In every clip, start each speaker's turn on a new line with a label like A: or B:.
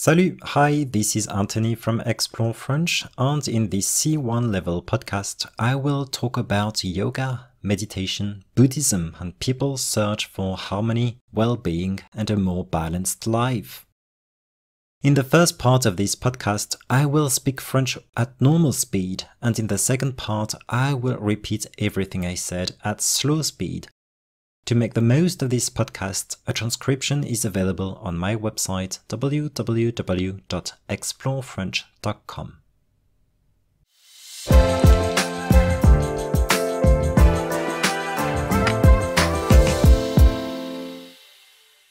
A: Salut, hi, this is Anthony from Explore French, and in this C1 level podcast, I will talk about yoga, meditation, Buddhism, and people's search for harmony, well-being, and a more balanced life. In the first part of this podcast, I will speak French at normal speed, and in the second part, I will repeat everything I said at slow speed. To make the most of this podcast, a transcription is available on my website www.explorefrench.com.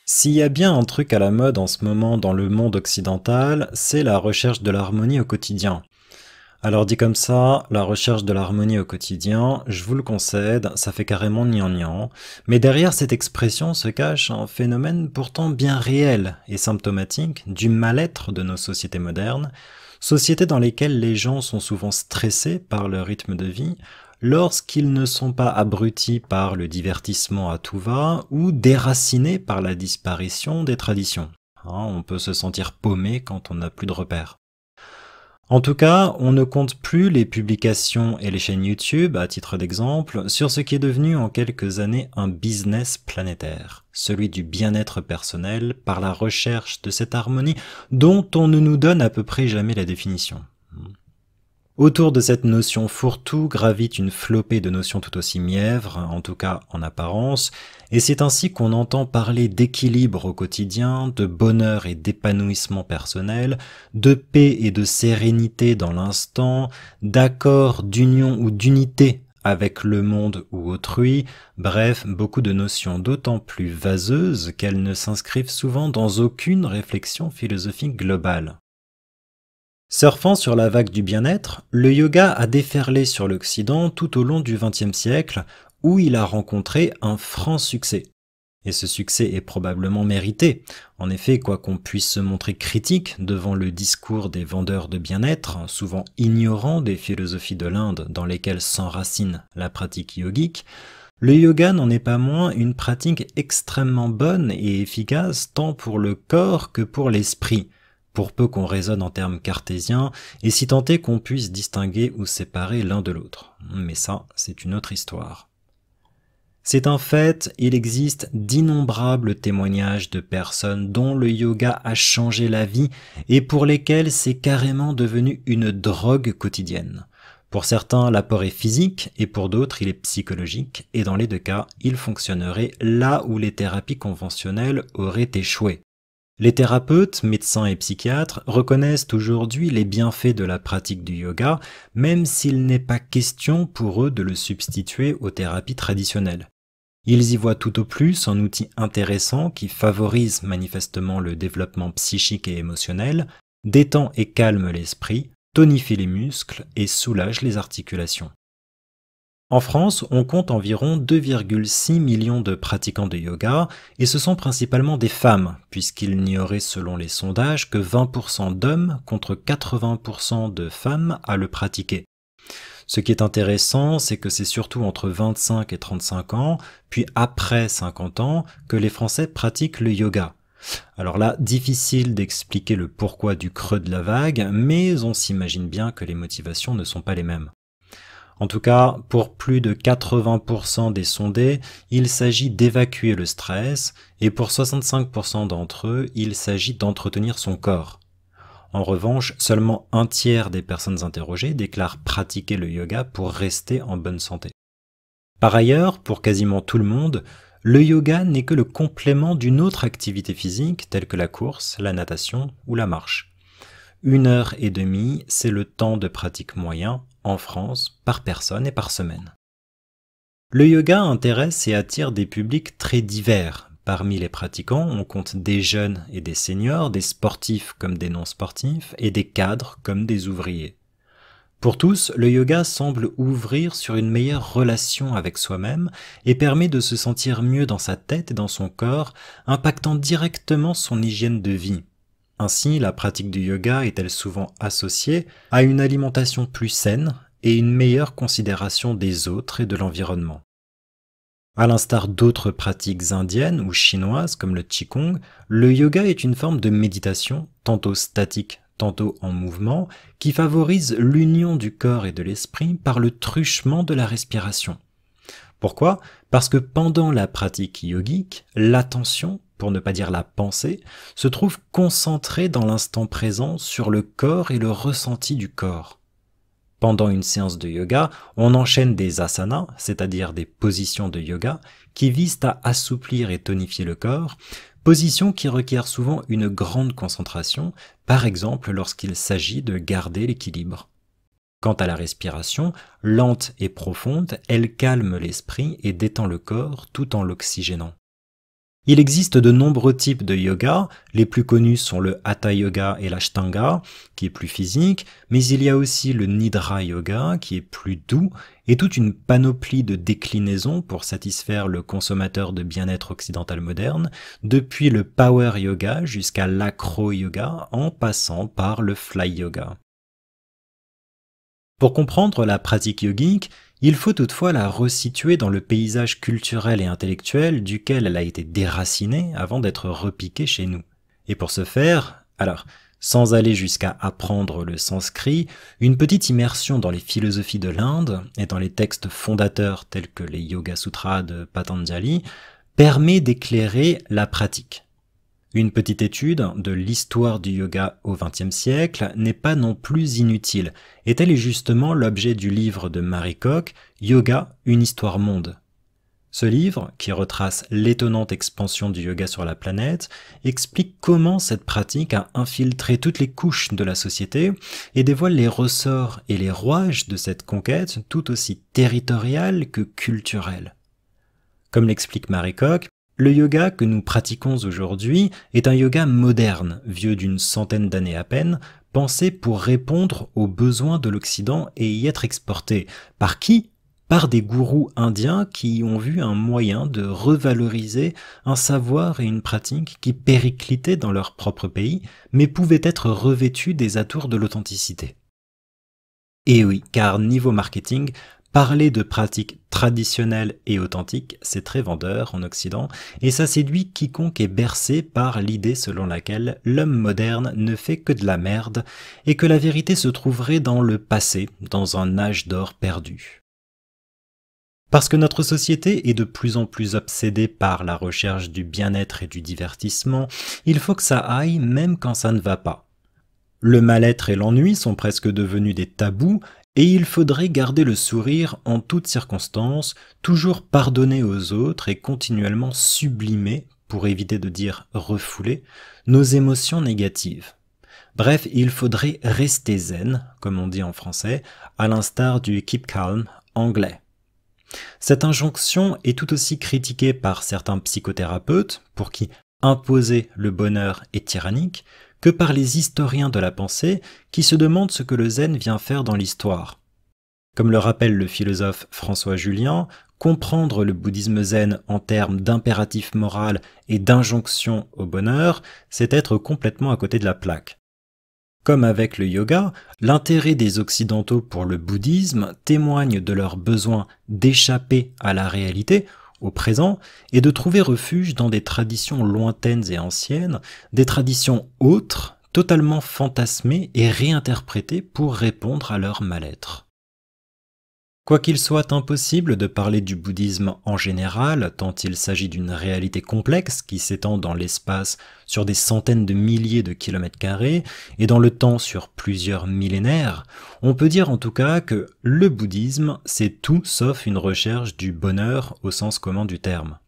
A: S'il y a bien un truc à la mode en ce moment dans le monde occidental, c'est la recherche de l'harmonie au quotidien. Alors dit comme ça, la recherche de l'harmonie au quotidien, je vous le concède, ça fait carrément gnangnan, mais derrière cette expression se cache un phénomène pourtant bien réel et symptomatique du mal-être de nos sociétés modernes, sociétés dans lesquelles les gens sont souvent stressés par leur rythme de vie, lorsqu'ils ne sont pas abrutis par le divertissement à tout va ou déracinés par la disparition des traditions. On peut se sentir paumé quand on n'a plus de repères. En tout cas, on ne compte plus les publications et les chaînes YouTube, à titre d'exemple, sur ce qui est devenu en quelques années un business planétaire, celui du bien-être personnel par la recherche de cette harmonie dont on ne nous donne à peu près jamais la définition. Autour de cette notion fourre-tout gravite une flopée de notions tout aussi mièvres, en tout cas en apparence, et c'est ainsi qu'on entend parler d'équilibre au quotidien, de bonheur et d'épanouissement personnel, de paix et de sérénité dans l'instant, d'accord, d'union ou d'unité avec le monde ou autrui, bref, beaucoup de notions d'autant plus vaseuses qu'elles ne s'inscrivent souvent dans aucune réflexion philosophique globale. Surfant sur la vague du bien-être, le yoga a déferlé sur l'Occident tout au long du XXe siècle, où il a rencontré un franc succès. Et ce succès est probablement mérité. En effet, quoi qu'on puisse se montrer critique devant le discours des vendeurs de bien-être, souvent ignorants des philosophies de l'Inde dans lesquelles s'enracine la pratique yogique, le yoga n'en est pas moins une pratique extrêmement bonne et efficace tant pour le corps que pour l'esprit, pour peu qu'on raisonne en termes cartésiens, et si tant est qu'on puisse distinguer ou séparer l'un de l'autre. Mais ça, c'est une autre histoire. C'est un fait, il existe d'innombrables témoignages de personnes dont le yoga a changé la vie et pour lesquelles c'est carrément devenu une drogue quotidienne. Pour certains, l'apport est physique et pour d'autres, il est psychologique, et dans les deux cas, il fonctionnerait là où les thérapies conventionnelles auraient échoué. Les thérapeutes, médecins et psychiatres reconnaissent aujourd'hui les bienfaits de la pratique du yoga, même s'il n'est pas question pour eux de le substituer aux thérapies traditionnelles. Ils y voient tout au plus un outil intéressant qui favorise manifestement le développement psychique et émotionnel, détend et calme l'esprit, tonifie les muscles et soulage les articulations. En France, on compte environ 2,6 millions de pratiquants de yoga, et ce sont principalement des femmes, puisqu'il n'y aurait selon les sondages que 20% d'hommes contre 80% de femmes à le pratiquer. Ce qui est intéressant, c'est que c'est surtout entre 25 et 35 ans, puis après 50 ans, que les Français pratiquent le yoga. Alors là, difficile d'expliquer le pourquoi du creux de la vague, mais on s'imagine bien que les motivations ne sont pas les mêmes. En tout cas, pour plus de 80% des sondés, il s'agit d'évacuer le stress, et pour 65% d'entre eux, il s'agit d'entretenir son corps. En revanche, seulement un tiers des personnes interrogées déclarent pratiquer le yoga pour rester en bonne santé. Par ailleurs, pour quasiment tout le monde, le yoga n'est que le complément d'une autre activité physique telle que la course, la natation ou la marche. 1h30, c'est le temps de pratique moyen en France par personne et par semaine. Le yoga intéresse et attire des publics très divers. Parmi les pratiquants, on compte des jeunes et des seniors, des sportifs comme des non-sportifs et des cadres comme des ouvriers. Pour tous, le yoga semble ouvrir sur une meilleure relation avec soi-même et permet de se sentir mieux dans sa tête et dans son corps, impactant directement son hygiène de vie. Ainsi, la pratique du yoga est-elle souvent associée à une alimentation plus saine et une meilleure considération des autres et de l'environnement. À l'instar d'autres pratiques indiennes ou chinoises comme le Qigong, le yoga est une forme de méditation, tantôt statique, tantôt en mouvement, qui favorise l'union du corps et de l'esprit par le truchement de la respiration. Pourquoi? Parce que pendant la pratique yogique, l'attention, pour ne pas dire la pensée, se trouve concentrée dans l'instant présent sur le corps et le ressenti du corps. Pendant une séance de yoga, on enchaîne des asanas, c'est-à-dire des positions de yoga, qui visent à assouplir et tonifier le corps, positions qui requièrent souvent une grande concentration, par exemple lorsqu'il s'agit de garder l'équilibre. Quant à la respiration, lente et profonde, elle calme l'esprit et détend le corps tout en l'oxygénant. Il existe de nombreux types de yoga, les plus connus sont le Hatha Yoga et l'Ashtanga, qui est plus physique, mais il y a aussi le Nidra Yoga, qui est plus doux, et toute une panoplie de déclinaisons pour satisfaire le consommateur de bien-être occidental moderne, depuis le Power Yoga jusqu'à l'Acro Yoga, en passant par le Fly Yoga. Pour comprendre la pratique yogique, il faut toutefois la resituer dans le paysage culturel et intellectuel duquel elle a été déracinée avant d'être repiquée chez nous. Et pour ce faire, sans aller jusqu'à apprendre le sanskrit, une petite immersion dans les philosophies de l'Inde et dans les textes fondateurs tels que les Yoga Sutras de Patanjali permet d'éclairer la pratique. Une petite étude de l'histoire du yoga au XXe siècle n'est pas non plus inutile, et tel est justement l'objet du livre de Marie Koch, Yoga, une histoire monde. Ce livre, qui retrace l'étonnante expansion du yoga sur la planète, explique comment cette pratique a infiltré toutes les couches de la société et dévoile les ressorts et les rouages de cette conquête tout aussi territoriale que culturelle. Comme l'explique Marie Koch, le yoga que nous pratiquons aujourd'hui est un yoga moderne, vieux d'une centaine d'années à peine, pensé pour répondre aux besoins de l'Occident et y être exporté. Par qui? Par des gourous indiens qui y ont vu un moyen de revaloriser un savoir et une pratique qui périclitaient dans leur propre pays, mais pouvaient être revêtus des atours de l'authenticité. Et oui, car niveau marketing, parler de pratiques traditionnelles et authentiques, c'est très vendeur en Occident, et ça séduit quiconque est bercé par l'idée selon laquelle l'homme moderne ne fait que de la merde, et que la vérité se trouverait dans le passé, dans un âge d'or perdu. Parce que notre société est de plus en plus obsédée par la recherche du bien-être et du divertissement, il faut que ça aille même quand ça ne va pas. Le mal-être et l'ennui sont presque devenus des tabous, et il faudrait garder le sourire en toutes circonstances, toujours pardonner aux autres et continuellement sublimer, pour éviter de dire refouler, nos émotions négatives. Bref, il faudrait rester zen, comme on dit en français, à l'instar du keep calm anglais. Cette injonction est tout aussi critiquée par certains psychothérapeutes, pour qui imposer le bonheur est tyrannique, que par les historiens de la pensée qui se demandent ce que le zen vient faire dans l'histoire. Comme le rappelle le philosophe François Julien, comprendre le bouddhisme zen en termes d'impératif moral et d'injonction au bonheur, c'est être complètement à côté de la plaque. Comme avec le yoga, l'intérêt des Occidentaux pour le bouddhisme témoigne de leur besoin d'échapper à la réalité, au présent, et de trouver refuge dans des traditions lointaines et anciennes, des traditions autres, totalement fantasmées et réinterprétées pour répondre à leur mal-être. Quoiqu'il soit impossible de parler du bouddhisme en général, tant il s'agit d'une réalité complexe qui s'étend dans l'espace sur des centaines de milliers de kilomètres carrés et dans le temps sur plusieurs millénaires, on peut dire en tout cas que le bouddhisme, c'est tout sauf une recherche du bonheur au sens commun du terme.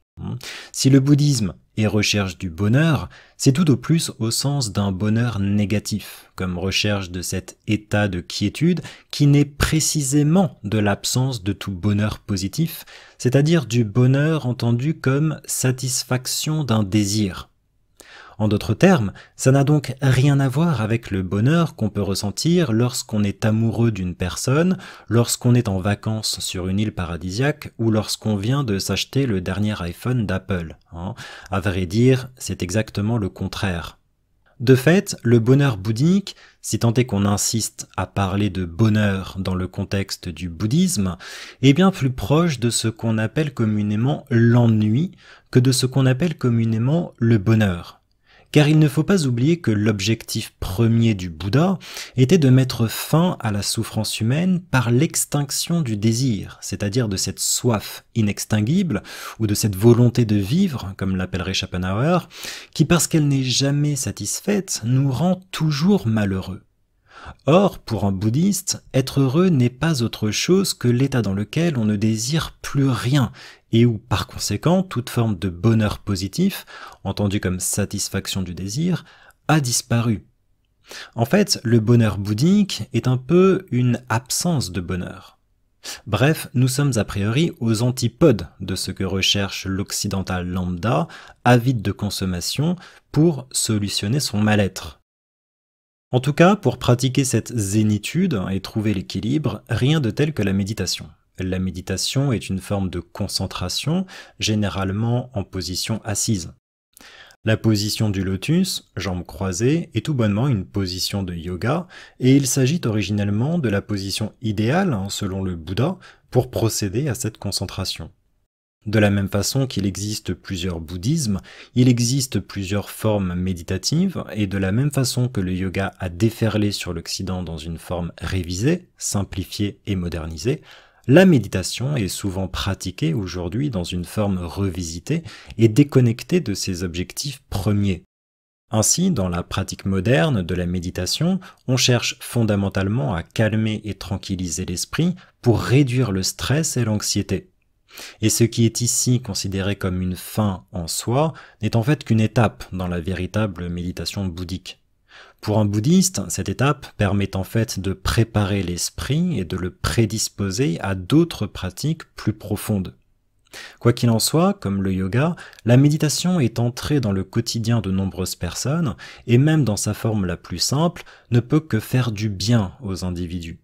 A: Si le bouddhisme est recherche du bonheur, c'est tout au plus au sens d'un bonheur négatif, comme recherche de cet état de quiétude qui naît précisément de l'absence de tout bonheur positif, c'est-à-dire du bonheur entendu comme satisfaction d'un désir. En d'autres termes, ça n'a donc rien à voir avec le bonheur qu'on peut ressentir lorsqu'on est amoureux d'une personne, lorsqu'on est en vacances sur une île paradisiaque ou lorsqu'on vient de s'acheter le dernier iPhone d'Apple. À vrai dire, c'est exactement le contraire. De fait, le bonheur bouddhique, si tant est qu'on insiste à parler de bonheur dans le contexte du bouddhisme, est bien plus proche de ce qu'on appelle communément l'ennui que de ce qu'on appelle communément le bonheur. Car il ne faut pas oublier que l'objectif premier du Bouddha était de mettre fin à la souffrance humaine par l'extinction du désir, c'est-à-dire de cette soif inextinguible, ou de cette volonté de vivre, comme l'appellerait Schopenhauer, qui parce qu'elle n'est jamais satisfaite, nous rend toujours malheureux. Or, pour un bouddhiste, être heureux n'est pas autre chose que l'état dans lequel on ne désire plus rien, et où, par conséquent, toute forme de bonheur positif, entendu comme satisfaction du désir, a disparu. En fait, le bonheur bouddhique est un peu une absence de bonheur. Bref, nous sommes a priori aux antipodes de ce que recherche l'occidental lambda, avide de consommation, pour solutionner son mal-être. En tout cas, pour pratiquer cette zénitude et trouver l'équilibre, rien de tel que la méditation. La méditation est une forme de concentration, généralement en position assise. La position du lotus, jambes croisées, est tout bonnement une position de yoga, et il s'agit originellement de la position idéale, selon le Bouddha, pour procéder à cette concentration. De la même façon qu'il existe plusieurs bouddhismes, il existe plusieurs formes méditatives, et de la même façon que le yoga a déferlé sur l'Occident dans une forme révisée, simplifiée et modernisée, la méditation est souvent pratiquée aujourd'hui dans une forme revisitée et déconnectée de ses objectifs premiers. Ainsi, dans la pratique moderne de la méditation, on cherche fondamentalement à calmer et tranquilliser l'esprit pour réduire le stress et l'anxiété. Et ce qui est ici considéré comme une fin en soi n'est en fait qu'une étape dans la véritable méditation bouddhique. Pour un bouddhiste, cette étape permet en fait de préparer l'esprit et de le prédisposer à d'autres pratiques plus profondes. Quoi qu'il en soit, comme le yoga, la méditation est entrée dans le quotidien de nombreuses personnes et même dans sa forme la plus simple, ne peut que faire du bien aux individus.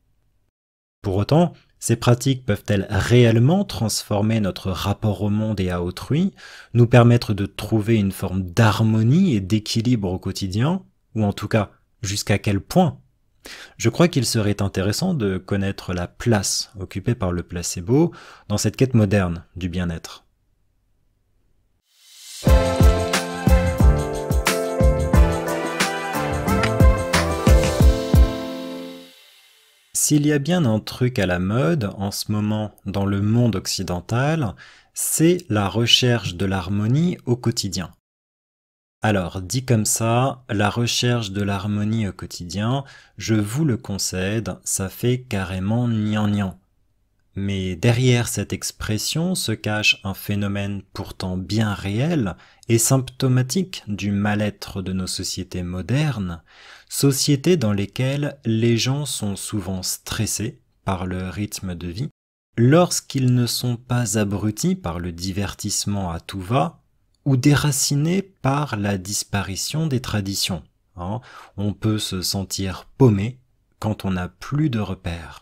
A: Pour autant, ces pratiques peuvent-elles réellement transformer notre rapport au monde et à autrui, nous permettre de trouver une forme d'harmonie et d'équilibre au quotidien, ou en tout cas, jusqu'à quel point? Je crois qu'il serait intéressant de connaître la place occupée par le placebo dans cette quête moderne du bien-être. S'il y a bien un truc à la mode en ce moment dans le monde occidental, c'est la recherche de l'harmonie au quotidien. Alors, dit comme ça, la recherche de l'harmonie au quotidien, je vous le concède, ça fait carrément gnangnan. Mais derrière cette expression se cache un phénomène pourtant bien réel et symptomatique du mal-être de nos sociétés modernes, sociétés dans lesquelles les gens sont souvent stressés par le rythme de vie, lorsqu'ils ne sont pas abrutis par le divertissement à tout va, ou déracinés par la disparition des traditions. On peut se sentir paumé quand on n'a plus de repères.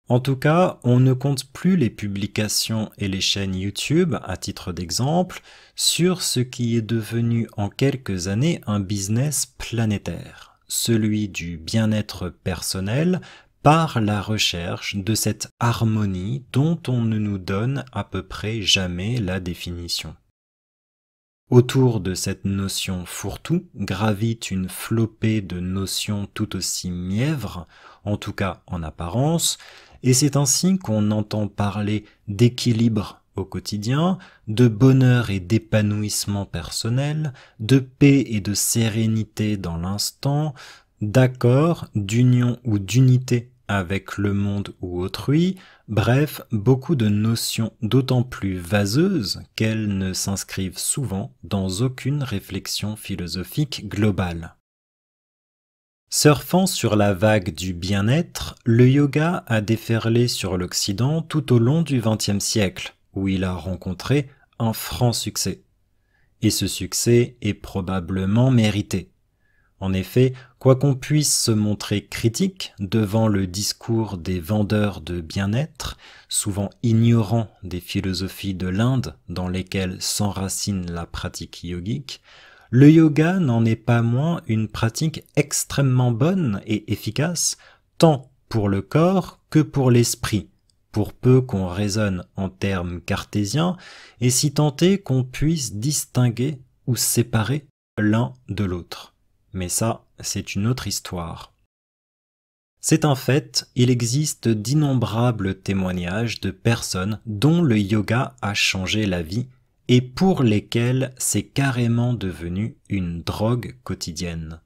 A: En tout cas, on ne compte plus les publications et les chaînes YouTube, à titre d'exemple, sur ce qui est devenu en quelques années un business planétaire, celui du bien-être personnel par la recherche de cette harmonie dont on ne nous donne à peu près jamais la définition. Autour de cette notion fourre-tout gravite une flopée de notions tout aussi mièvres, en tout cas en apparence, et c'est ainsi qu'on entend parler d'équilibre au quotidien, de bonheur et d'épanouissement personnel, de paix et de sérénité dans l'instant, d'accord, d'union ou d'unité avec le monde ou autrui, bref, beaucoup de notions d'autant plus vaseuses qu'elles ne s'inscrivent souvent dans aucune réflexion philosophique globale. Surfant sur la vague du bien-être, le yoga a déferlé sur l'Occident tout au long du XXe siècle, où il a rencontré un franc succès. Et ce succès est probablement mérité. En effet, quoi qu'on puisse se montrer critique devant le discours des vendeurs de bien-être, souvent ignorants des philosophies de l'Inde dans lesquelles s'enracine la pratique yogique, le yoga n'en est pas moins une pratique extrêmement bonne et efficace, tant pour le corps que pour l'esprit, pour peu qu'on raisonne en termes cartésiens, et si tant est qu'on puisse distinguer ou séparer l'un de l'autre. Mais ça, c'est une autre histoire. C'est un fait, il existe d'innombrables témoignages de personnes dont le yoga a changé la vie et pour lesquelles c'est carrément devenu une drogue quotidienne.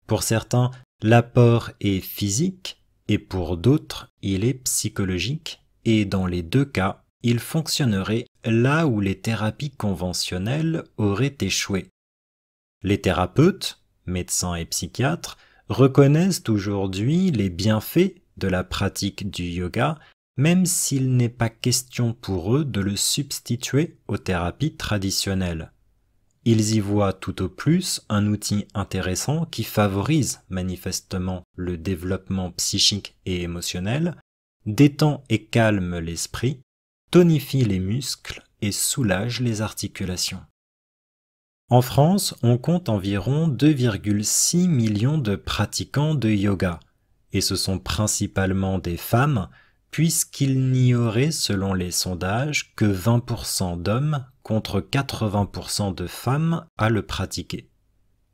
A: Pour certains, l'apport est physique et pour d'autres, il est psychologique et dans les deux cas, il fonctionnerait là où les thérapies conventionnelles auraient échoué. Les thérapeutes, médecins et psychiatres, reconnaissent aujourd'hui les bienfaits de la pratique du yoga, même s'il n'est pas question pour eux de le substituer aux thérapies traditionnelles. Ils y voient tout au plus un outil intéressant qui favorise manifestement le développement psychique et émotionnel, détend et calme l'esprit, tonifie les muscles et soulage les articulations. En France, on compte environ 2,6 millions de pratiquants de yoga, et ce sont principalement des femmes, puisqu'il n'y aurait, selon les sondages, que 20% d'hommes contre 80% de femmes à le pratiquer.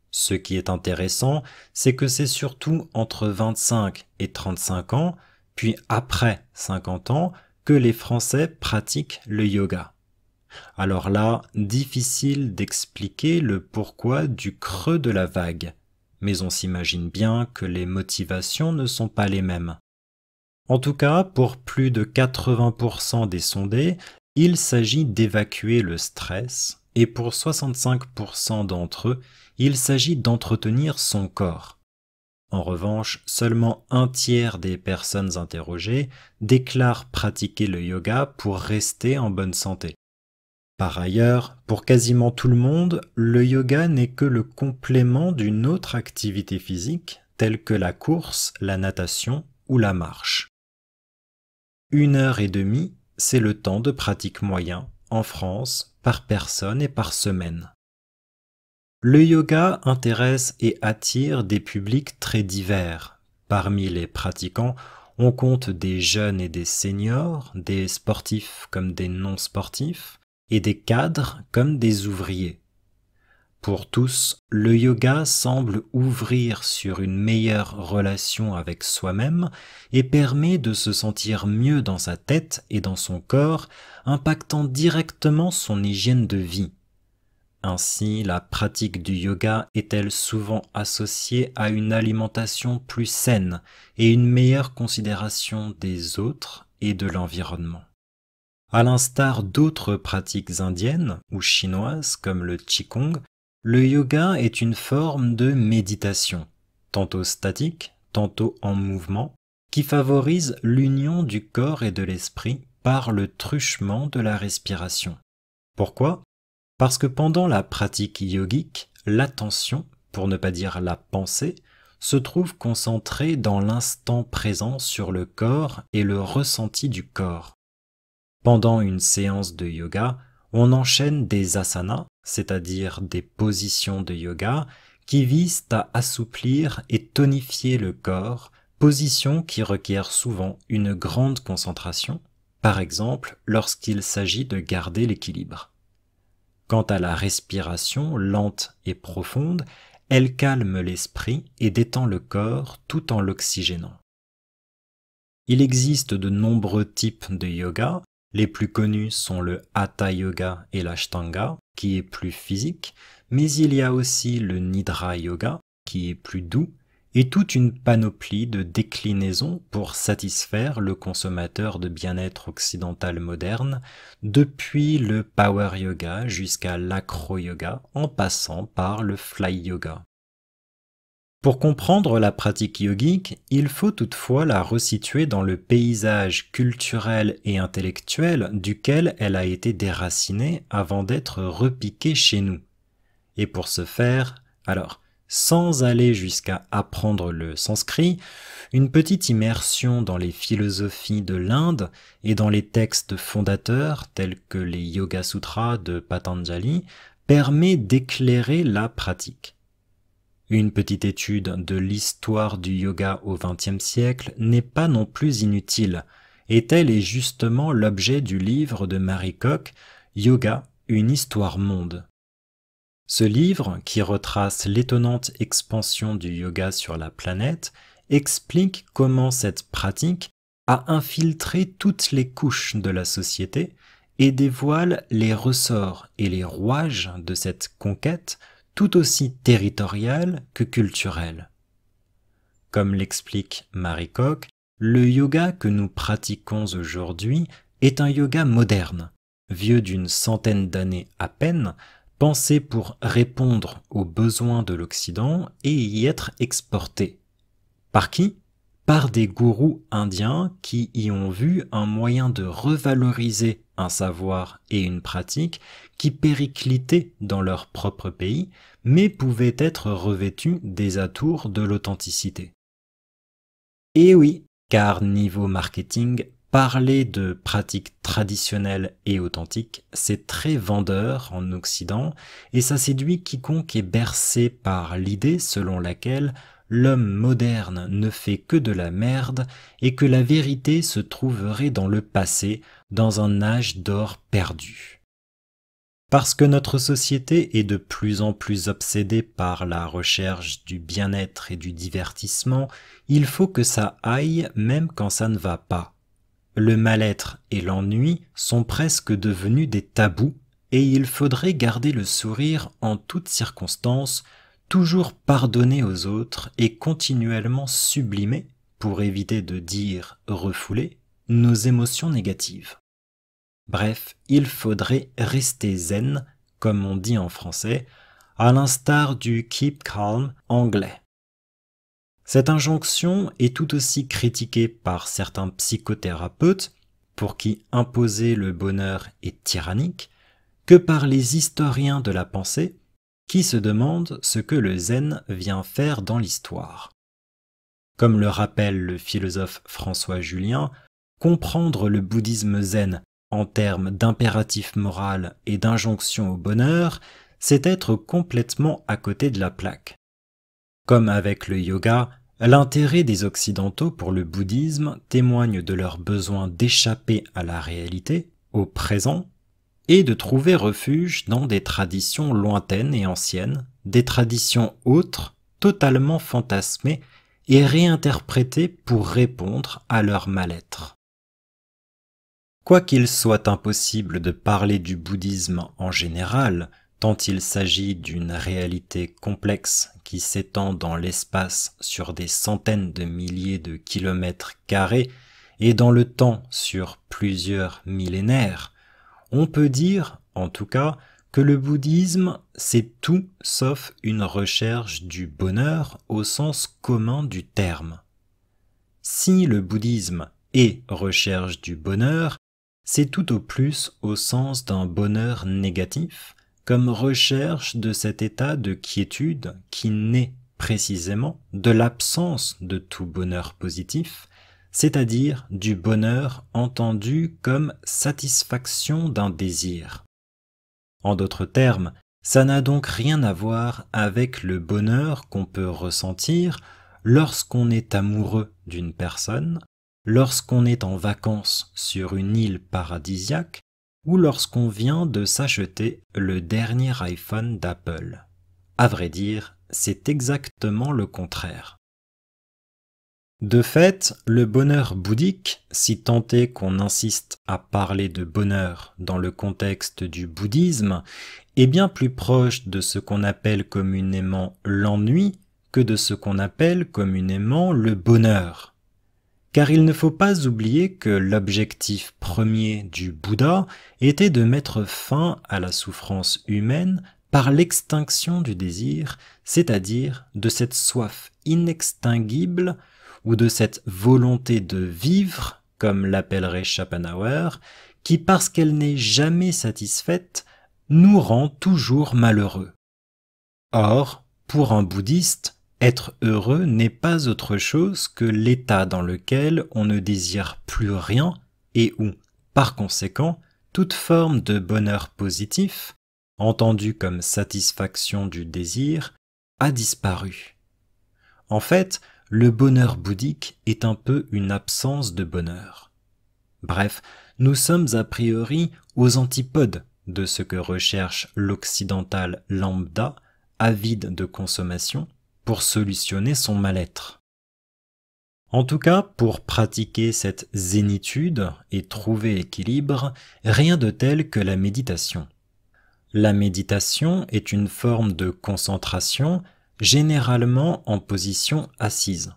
A: Ce qui est intéressant, c'est que c'est surtout entre 25 et 35 ans, puis après 50 ans, que les Français pratiquent le yoga. Alors là, difficile d'expliquer le pourquoi du creux de la vague, mais on s'imagine bien que les motivations ne sont pas les mêmes. En tout cas, pour plus de 80% des sondés, il s'agit d'évacuer le stress, et pour 65% d'entre eux, il s'agit d'entretenir son corps. En revanche, seulement un tiers des personnes interrogées déclarent pratiquer le yoga pour rester en bonne santé. Par ailleurs, pour quasiment tout le monde, le yoga n'est que le complément d'une autre activité physique, telle que la course, la natation ou la marche. 1h30, c'est le temps de pratique moyen, en France, par personne et par semaine. Le yoga intéresse et attire des publics très divers. Parmi les pratiquants, on compte des jeunes et des seniors, des sportifs comme des non-sportifs, et des cadres comme des ouvriers. Pour tous, le yoga semble ouvrir sur une meilleure relation avec soi-même et permet de se sentir mieux dans sa tête et dans son corps, impactant directement son hygiène de vie. Ainsi, la pratique du yoga est-elle souvent associée à une alimentation plus saine et une meilleure considération des autres et de l'environnement. À l'instar d'autres pratiques indiennes ou chinoises comme le Qigong, le yoga est une forme de méditation, tantôt statique, tantôt en mouvement, qui favorise l'union du corps et de l'esprit par le truchement de la respiration. Pourquoi ? Parce que pendant la pratique yogique, l'attention, pour ne pas dire la pensée, se trouve concentrée dans l'instant présent sur le corps et le ressenti du corps. Pendant une séance de yoga, on enchaîne des asanas, c'est-à-dire des positions de yoga, qui visent à assouplir et tonifier le corps, positions qui requièrent souvent une grande concentration, par exemple lorsqu'il s'agit de garder l'équilibre. Quant à la respiration lente et profonde, elle calme l'esprit et détend le corps tout en l'oxygénant. Il existe de nombreux types de yoga. Les plus connus sont le Hatha Yoga et l'Ashtanga, qui est plus physique, mais il y a aussi le Nidra Yoga, qui est plus doux, et toute une panoplie de déclinaisons pour satisfaire le consommateur de bien-être occidental moderne, depuis le Power Yoga jusqu'à l'Acro Yoga, en passant par le Fly Yoga. Pour comprendre la pratique yogique, il faut toutefois la resituer dans le paysage culturel et intellectuel duquel elle a été déracinée avant d'être repiquée chez nous. Et pour ce faire, alors, sans aller jusqu'à apprendre le sanskrit, une petite immersion dans les philosophies de l'Inde et dans les textes fondateurs tels que les Yoga Sutras de Patanjali permet d'éclairer la pratique. Une petite étude de l'histoire du yoga au XXe siècle n'est pas non plus inutile, et tel est justement l'objet du livre de Marie Koch, Yoga, une histoire monde. Ce livre, qui retrace l'étonnante expansion du yoga sur la planète, explique comment cette pratique a infiltré toutes les couches de la société et dévoile les ressorts et les rouages de cette conquête tout aussi territoriale que culturelle. Comme l'explique Marie Koch, le yoga que nous pratiquons aujourd'hui est un yoga moderne, vieux d'une centaine d'années à peine, pensé pour répondre aux besoins de l'Occident et y être exporté. Par qui ? Par des gourous indiens qui y ont vu un moyen de revaloriser un savoir et une pratique qui périclitaient dans leur propre pays, mais pouvaient être revêtus des atours de l'authenticité. Et oui, car niveau marketing, parler de pratiques traditionnelles et authentiques, c'est très vendeur en Occident et ça séduit quiconque est bercé par l'idée selon laquelle l'homme moderne ne fait que de la merde et que la vérité se trouverait dans le passé, dans un âge d'or perdu. Parce que notre société est de plus en plus obsédée par la recherche du bien-être et du divertissement, il faut que ça aille même quand ça ne va pas. Le mal-être et l'ennui sont presque devenus des tabous et il faudrait garder le sourire en toutes circonstances, toujours pardonner aux autres et continuellement sublimer, pour éviter de dire refouler, nos émotions négatives. Bref, il faudrait rester zen, comme on dit en français, à l'instar du keep calm anglais. Cette injonction est tout aussi critiquée par certains psychothérapeutes, pour qui imposer le bonheur est tyrannique, que par les historiens de la pensée, qui se demandent ce que le zen vient faire dans l'histoire. Comme le rappelle le philosophe François Julien, comprendre le bouddhisme zen en termes d'impératif moral et d'injonction au bonheur, c'est être complètement à côté de la plaque. Comme avec le yoga, l'intérêt des Occidentaux pour le bouddhisme témoigne de leur besoin d'échapper à la réalité, au présent, et de trouver refuge dans des traditions lointaines et anciennes, des traditions autres, totalement fantasmées et réinterprétées pour répondre à leur mal-être. Quoiqu'il soit impossible de parler du bouddhisme en général, tant il s'agit d'une réalité complexe qui s'étend dans l'espace sur des centaines de milliers de kilomètres carrés et dans le temps sur plusieurs millénaires, on peut dire, en tout cas, que le bouddhisme, c'est tout sauf une recherche du bonheur au sens commun du terme. Si le bouddhisme est recherche du bonheur, c'est tout au plus au sens d'un bonheur négatif, comme recherche de cet état de quiétude qui naît précisément de l'absence de tout bonheur positif, c'est-à-dire du bonheur entendu comme satisfaction d'un désir. En d'autres termes, ça n'a donc rien à voir avec le bonheur qu'on peut ressentir lorsqu'on est amoureux d'une personne, lorsqu'on est en vacances sur une île paradisiaque ou lorsqu'on vient de s'acheter le dernier iPhone d'Apple. À vrai dire, c'est exactement le contraire. De fait, le bonheur bouddhique, si tant est qu'on insiste à parler de bonheur dans le contexte du bouddhisme, est bien plus proche de ce qu'on appelle communément l'ennui que de ce qu'on appelle communément le bonheur. Car il ne faut pas oublier que l'objectif premier du Bouddha était de mettre fin à la souffrance humaine par l'extinction du désir, c'est-à-dire de cette soif inextinguible ou de cette volonté de vivre, comme l'appellerait Schopenhauer, qui, parce qu'elle n'est jamais satisfaite, nous rend toujours malheureux. Or, pour un bouddhiste, être heureux n'est pas autre chose que l'état dans lequel on ne désire plus rien et où, par conséquent, toute forme de bonheur positif, entendu comme satisfaction du désir, a disparu. En fait, le bonheur bouddhique est un peu une absence de bonheur. Bref, nous sommes a priori aux antipodes de ce que recherche l'occidental lambda, avide de consommation, pour solutionner son mal-être. En tout cas, pour pratiquer cette zénitude et trouver l'équilibre, rien de tel que la méditation. La méditation est une forme de concentration, généralement en position assise.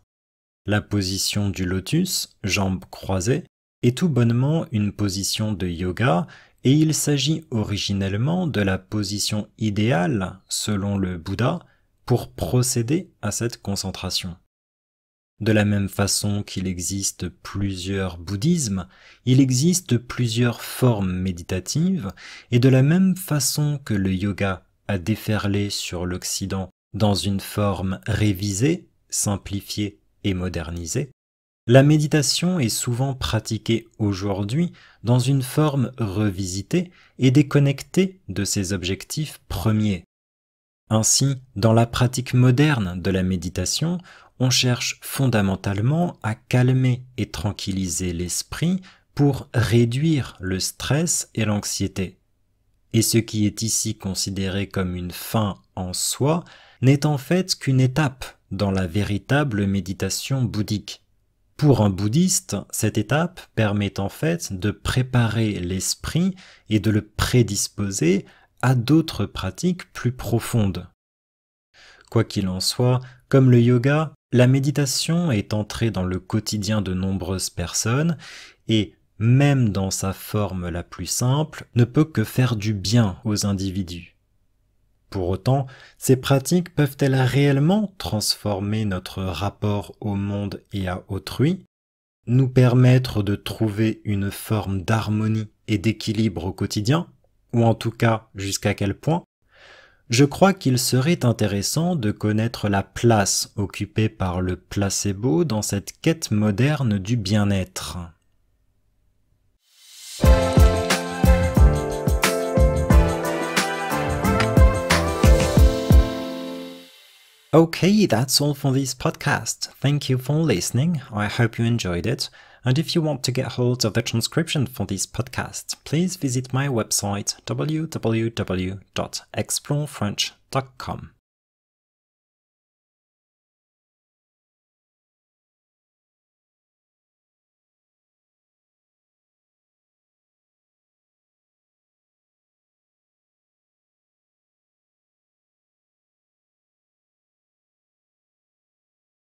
A: La position du lotus, jambes croisées, est tout bonnement une position de yoga et il s'agit originellement de la position idéale, selon le Bouddha, pour procéder à cette concentration. De la même façon qu'il existe plusieurs bouddhismes, il existe plusieurs formes méditatives, et de la même façon que le yoga a déferlé sur l'Occident dans une forme révisée, simplifiée et modernisée, la méditation est souvent pratiquée aujourd'hui dans une forme revisitée et déconnectée de ses objectifs premiers. Ainsi, dans la pratique moderne de la méditation, on cherche fondamentalement à calmer et tranquilliser l'esprit pour réduire le stress et l'anxiété. Et ce qui est ici considéré comme une fin en soi n'est en fait qu'une étape dans la véritable méditation bouddhique. Pour un bouddhiste, cette étape permet en fait de préparer l'esprit et de le prédisposer à d'autres pratiques plus profondes. Quoi qu'il en soit, comme le yoga, la méditation est entrée dans le quotidien de nombreuses personnes et, même dans sa forme la plus simple, ne peut que faire du bien aux individus. Pour autant, ces pratiques peuvent-elles réellement transformer notre rapport au monde et à autrui, nous permettre de trouver une forme d'harmonie et d'équilibre au quotidien, ou en tout cas jusqu'à quel point? Je crois qu'il serait intéressant de connaître la place occupée par le placebo dans cette quête moderne du bien-être. Okay, that's all for this podcast. Thank you for listening. I hope you enjoyed it. And if you want to get hold of the transcription for this podcast, please visit my website www.explorefrench.com.